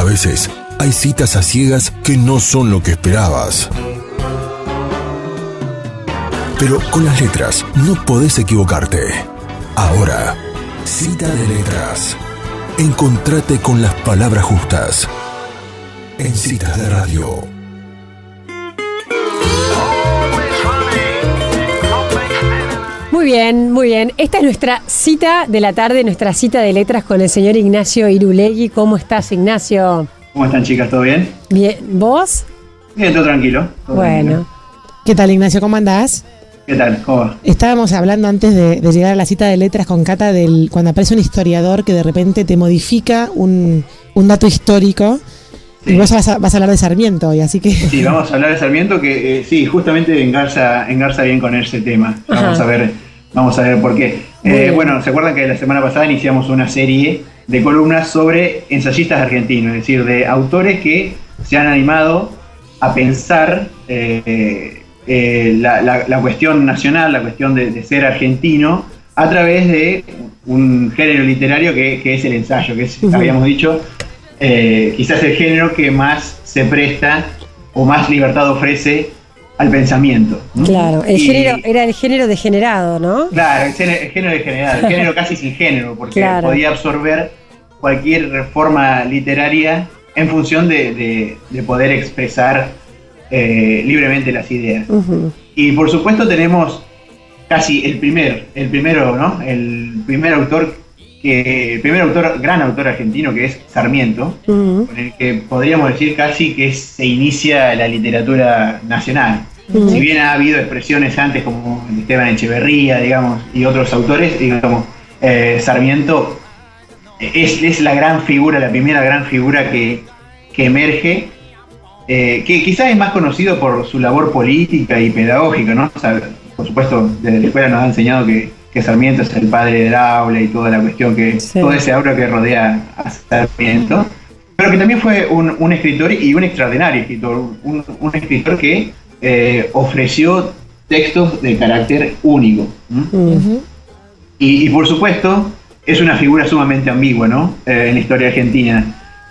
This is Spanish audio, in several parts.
A veces, hay citas a ciegas que no son lo que esperabas. Pero con las letras no podés equivocarte. Ahora, Cita de Letras. Encontrate con las palabras justas. En Citas de Radio. Muy bien, muy bien. Esta es nuestra cita de la tarde, nuestra cita de letras con el señor Ignacio Irulegui. ¿Cómo estás, Ignacio? ¿Cómo están, chicas? ¿Todo bien? Bien. ¿Vos? Bien, todo tranquilo. Bueno. ¿Qué tal, Ignacio? ¿Cómo andás? ¿Qué tal? ¿Cómo va? Estábamos hablando antes de llegar a la cita de letras con Cata cuando aparece un historiador que de repente te modifica un dato histórico. Sí. Y vos vas a hablar de Sarmiento, y así que... Sí, vamos a hablar de Sarmiento, que sí, justamente engarza bien con ese tema. Vamos a ver por qué. Bueno, ¿se acuerdan que la semana pasada iniciamos una serie de columnas sobre ensayistas argentinos? Es decir, de autores que se han animado a pensar la cuestión nacional, la cuestión de ser argentino, a través de un género literario que es el ensayo, que es, habíamos dicho, quizás el género que más se presta o más libertad ofrece al pensamiento, ¿no? Claro, género era el género degenerado, ¿no? Claro, el género degenerado, el género casi sin género, porque podía absorber cualquier forma literaria en función de poder expresar libremente las ideas. Y por supuesto tenemos casi el primer gran autor argentino, que es Sarmiento, con el que podríamos decir casi que se inicia la literatura nacional. Si bien ha habido expresiones antes como Esteban Echeverría, digamos, y otros autores, digamos, Sarmiento es la gran figura, la primera gran figura que emerge, que quizás es más conocido por su labor política y pedagógica, ¿no? O sea, por supuesto, desde la escuela nos ha enseñado que Sarmiento es el padre del aula y toda la cuestión todo ese aura que rodea a Sarmiento, pero que también fue un escritor y un extraordinario escritor, un escritor que ofreció textos de carácter único. Y por supuesto es una figura sumamente ambigua, ¿no? En la historia argentina.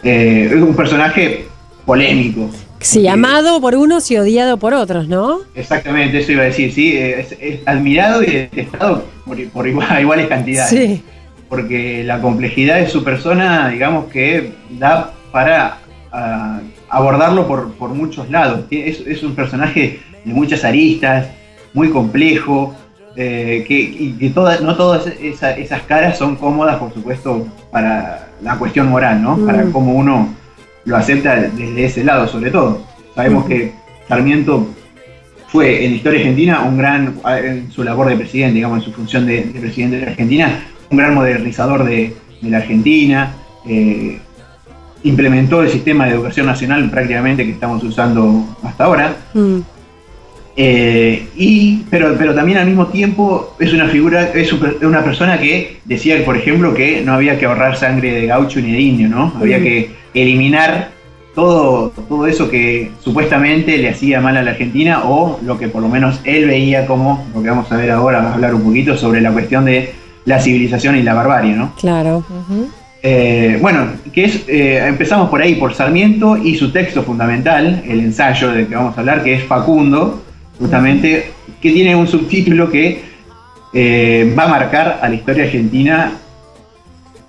Es un personaje polémico. Sí, amado por unos y odiado por otros, ¿no? Exactamente, eso iba a decir, sí, es admirado y detestado por iguales cantidades. Sí. Porque la complejidad de su persona, digamos que da para abordarlo por muchos lados. Es un personaje de muchas aristas, muy complejo, no todas esas caras son cómodas, por supuesto, para la cuestión moral, ¿no? Para cómo uno lo acepta desde ese lado, sobre todo. Sabemos que Sarmiento fue en la historia argentina en su labor de presidente, digamos, en su función de presidente de la Argentina, un gran modernizador de la Argentina, implementó el sistema de educación nacional prácticamente que estamos usando hasta ahora, pero también al mismo tiempo es una persona que decía, por ejemplo, que no había que ahorrar sangre de gaucho ni de indio, ¿no? Había que eliminar todo eso que supuestamente le hacía mal a la Argentina, o lo que por lo menos él veía como, lo que vamos a ver ahora, vamos a hablar un poquito sobre la cuestión de la civilización y la barbarie, ¿no? Claro. Bueno, empezamos por ahí, por Sarmiento y su texto fundamental, el ensayo del que vamos a hablar, que es Facundo, justamente, que tiene un subtítulo que va a marcar a la historia argentina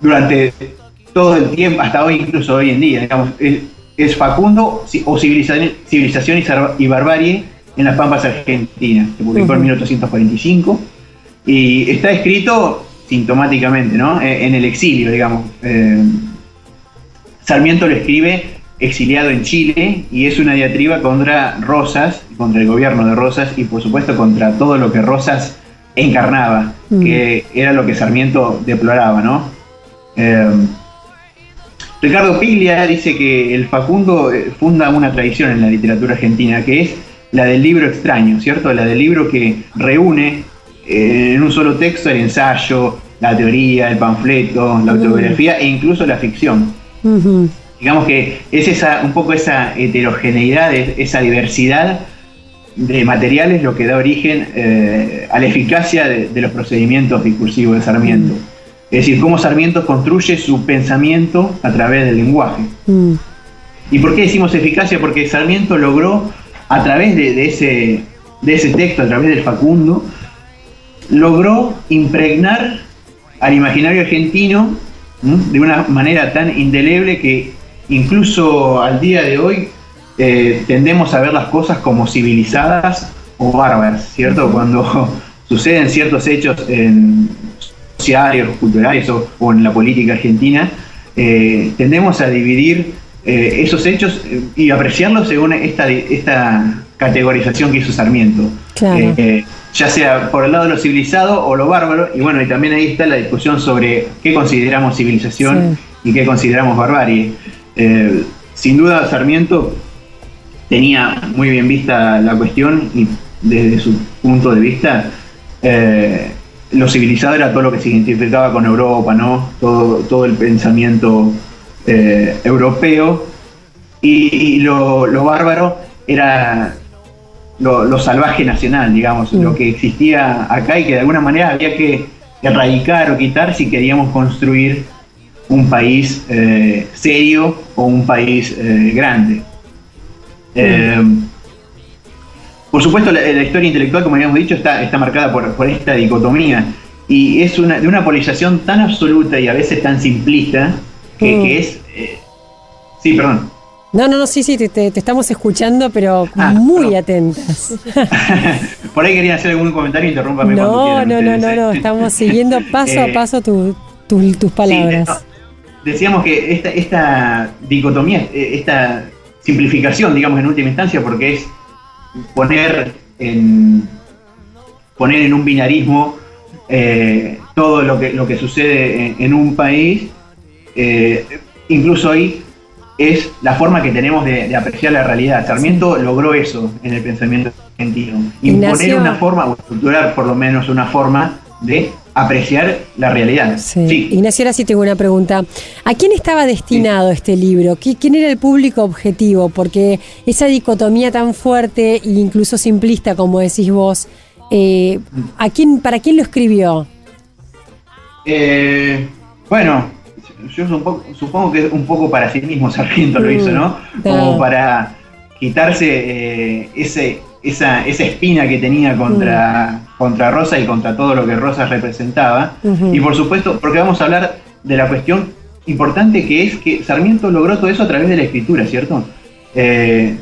durante todo el tiempo, hasta hoy, incluso hoy en día, digamos. Es Facundo o Civilización y Barbarie en las Pampas Argentinas. Se publicó en 1845 y está escrito sintomáticamente, ¿no? En el exilio, digamos. Sarmiento lo escribe exiliado en Chile y es una diatriba contra Rosas, contra el gobierno de Rosas y por supuesto contra todo lo que Rosas encarnaba, que era lo que Sarmiento deploraba, ¿no? Ricardo Piglia dice que el Facundo funda una tradición en la literatura argentina, que es la del libro extraño, ¿cierto? La del libro que reúne en un solo texto el ensayo, la teoría, el panfleto, la autobiografía e incluso la ficción. Digamos que es un poco esa heterogeneidad, esa diversidad de materiales lo que da origen a la eficacia de los procedimientos discursivos de Sarmiento. Es decir, cómo Sarmiento construye su pensamiento a través del lenguaje. ¿Y por qué decimos eficacia? Porque Sarmiento logró, a través de ese texto, a través del Facundo, logró impregnar al imaginario argentino de una manera tan indeleble que incluso al día de hoy tendemos a ver las cosas como civilizadas o bárbaras, ¿cierto? Cuando suceden ciertos hechos sociales o culturales o en la política argentina, tendemos a dividir esos hechos y apreciarlos según esta categorización que hizo Sarmiento. Claro. Ya sea por el lado de lo civilizado o lo bárbaro, y bueno, y también ahí está la discusión sobre qué consideramos civilización y qué consideramos barbarie. Sin duda Sarmiento tenía muy bien vista la cuestión y desde su punto de vista lo civilizado era todo lo que se identificaba con Europa, ¿no? Todo el pensamiento europeo, y lo bárbaro era lo salvaje nacional, digamos, lo que existía acá y que de alguna manera había que erradicar o quitar si queríamos construir un país serio o un país grande. Por supuesto, la historia intelectual, como habíamos dicho, está marcada por esta dicotomía, y es de una polarización tan absoluta y a veces tan simplista que es... sí, perdón. No, sí, te estamos escuchando, pero muy atentas. Por ahí querían hacer algún comentario, interrúmpame cuando quieran. No, estamos siguiendo paso a paso tus palabras. Sí, decíamos que esta dicotomía, esta simplificación, digamos, en última instancia, porque es poner en un binarismo todo lo que sucede en un país, incluso hoy es la forma que tenemos de apreciar la realidad. Sarmiento logró eso en el pensamiento argentino, imponer una forma, o estructurar por lo menos una forma de apreciar la realidad. Sí. Ignacio, ahora sí tengo una pregunta. ¿A quién estaba destinado este libro? ¿Quién era el público objetivo? Porque esa dicotomía tan fuerte e incluso simplista, como decís vos, ¿para quién lo escribió? Bueno, yo supongo que un poco para sí mismo Sarmiento lo hizo, ¿no? Como para quitarse esa espina que tenía contra Rosa y contra todo lo que Rosa representaba. Y por supuesto, porque vamos a hablar de la cuestión importante que es que Sarmiento logró todo eso a través de la escritura, ¿cierto?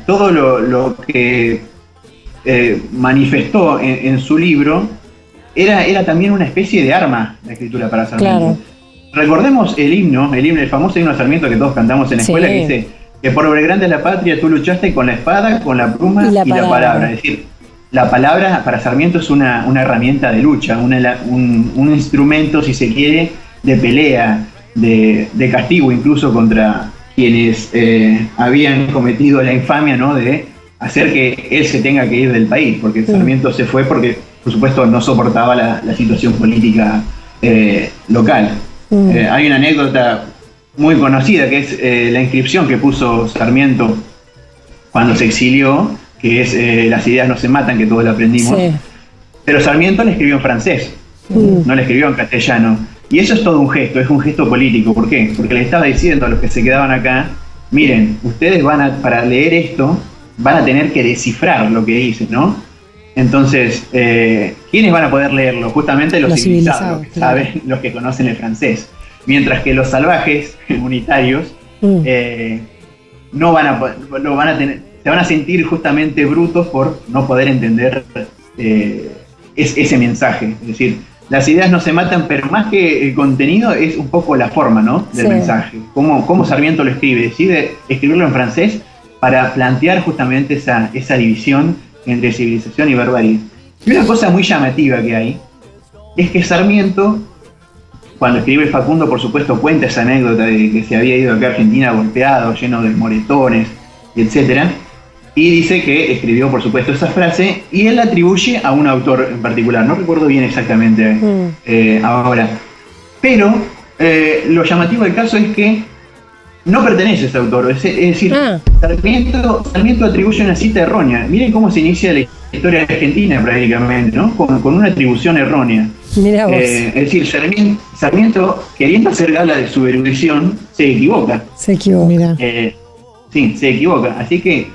Todo lo que manifestó en su libro era también una especie de arma, la escritura para Sarmiento. Claro. Recordemos el famoso himno de Sarmiento que todos cantamos en la escuela, que dice que por Belgrande la patria tú luchaste con la espada, con la pluma y la palabra. Es decir, la palabra para Sarmiento es una herramienta de lucha, un instrumento, si se quiere, de pelea, de castigo incluso contra quienes habían cometido la infamia, ¿no?, de hacer que él se tenga que ir del país, porque Sarmiento se fue porque, por supuesto, no soportaba la situación política local. Hay una anécdota muy conocida que es la inscripción que puso Sarmiento cuando se exilió, que es las ideas no se matan, que todos lo aprendimos. Sí. Pero Sarmiento le escribió en francés, no le escribió en castellano. Y eso es todo un gesto, es un gesto político. ¿Por qué? Porque le estaba diciendo a los que se quedaban acá, miren, ustedes para leer esto, van a tener que descifrar lo que dice, ¿no? Entonces, ¿quiénes van a poder leerlo? Justamente los civilizados, que saben, los que conocen el francés. Mientras que los salvajes unitarios no van a tener, se van a sentir justamente brutos por no poder entender ese mensaje. Es decir, las ideas no se matan, pero más que el contenido es un poco la forma, ¿no?, del mensaje. Cómo Sarmiento lo escribe. Decide escribirlo en francés para plantear justamente esa división entre civilización y barbarie. Y una cosa muy llamativa que hay es que Sarmiento, cuando escribe el Facundo, por supuesto cuenta esa anécdota de que se había ido acá a Argentina golpeado, lleno de moretones, etcétera, y dice que escribió, por supuesto, esa frase, y él la atribuye a un autor en particular. No recuerdo bien exactamente ahora, pero lo llamativo del caso es que no pertenece a ese autor, es decir, Sarmiento atribuye una cita errónea. Miren cómo se inicia la historia argentina prácticamente, ¿no? Con una atribución errónea. Mirá vos. Es decir, Sarmiento, queriendo hacer gala de su erudición, se equivoca. Mirá. sí, se equivoca. Así que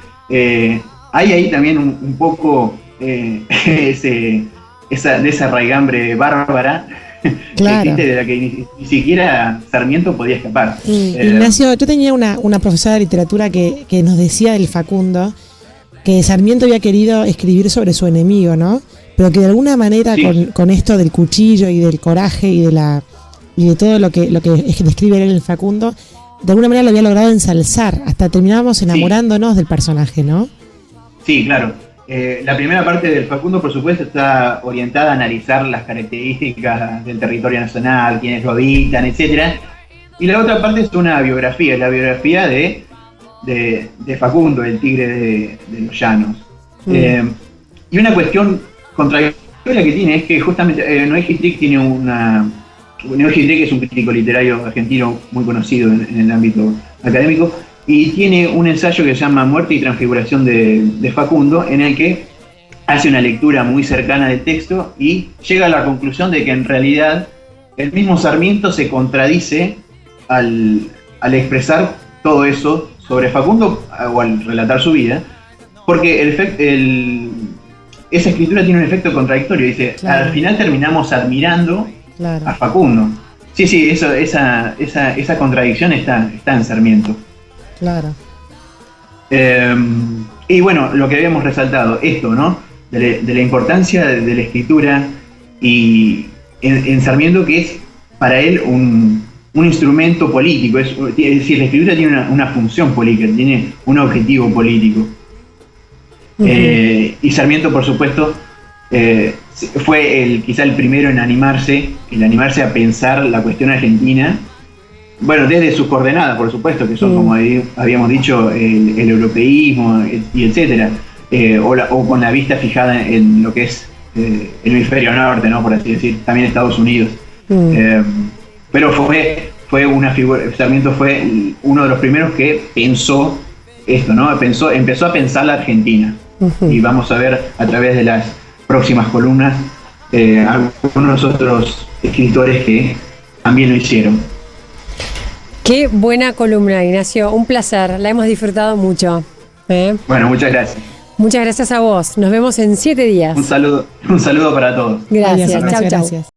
hay ahí también un poco de esa raigambre bárbara Claro. que existe, de la que ni siquiera Sarmiento podía escapar. Ignacio, yo tenía una profesora de literatura que nos decía del Facundo que Sarmiento había querido escribir sobre su enemigo, ¿no? Pero que de alguna manera Sí. con esto del cuchillo y del coraje y de todo lo que describe él en el Facundo, de alguna manera lo había logrado ensalzar, hasta terminábamos enamorándonos del personaje, ¿no? Sí, claro. La primera parte del Facundo, por supuesto, está orientada a analizar las características del territorio nacional, quiénes lo habitan, etcétera. Y la otra parte es una biografía, es la biografía de Facundo, el tigre de los llanos. Y una cuestión contradictoria que tiene es que justamente Noé Gistrick tiene Noé Gistrick es un crítico literario argentino muy conocido en el ámbito académico, y tiene un ensayo que se llama Muerte y Transfiguración de Facundo, en el que hace una lectura muy cercana del texto y llega a la conclusión de que en realidad el mismo Sarmiento se contradice al expresar todo eso sobre Facundo o al relatar su vida, porque esa escritura tiene un efecto contradictorio. Dice, Claro. al final terminamos admirando Claro. a Facundo. Sí, esa contradicción está en Sarmiento. Claro. Y bueno, lo que habíamos resaltado, esto, ¿no? De la importancia de la escritura y en Sarmiento, que es para él un instrumento político, es decir, la escritura tiene una función política, tiene un objetivo político. Y Sarmiento, por supuesto, fue quizá el primero en animarse a pensar la cuestión argentina. Bueno, desde sus coordenadas, por supuesto, que son, como habíamos dicho, el europeísmo y etcétera, o con la vista fijada en lo que es el hemisferio norte, ¿no? Por así decir, también Estados Unidos. Pero fue una figura, Sarmiento fue uno de los primeros que pensó esto, ¿no? Empezó a pensar la Argentina. Y vamos a ver a través de las próximas columnas algunos otros escritores que también lo hicieron. Qué buena columna, Ignacio. Un placer. La hemos disfrutado mucho. Bueno, muchas gracias. Muchas gracias a vos. Nos vemos en 7 días. Un saludo para todos. Gracias. Adiós, Ignacio, Chau, chau. gracias.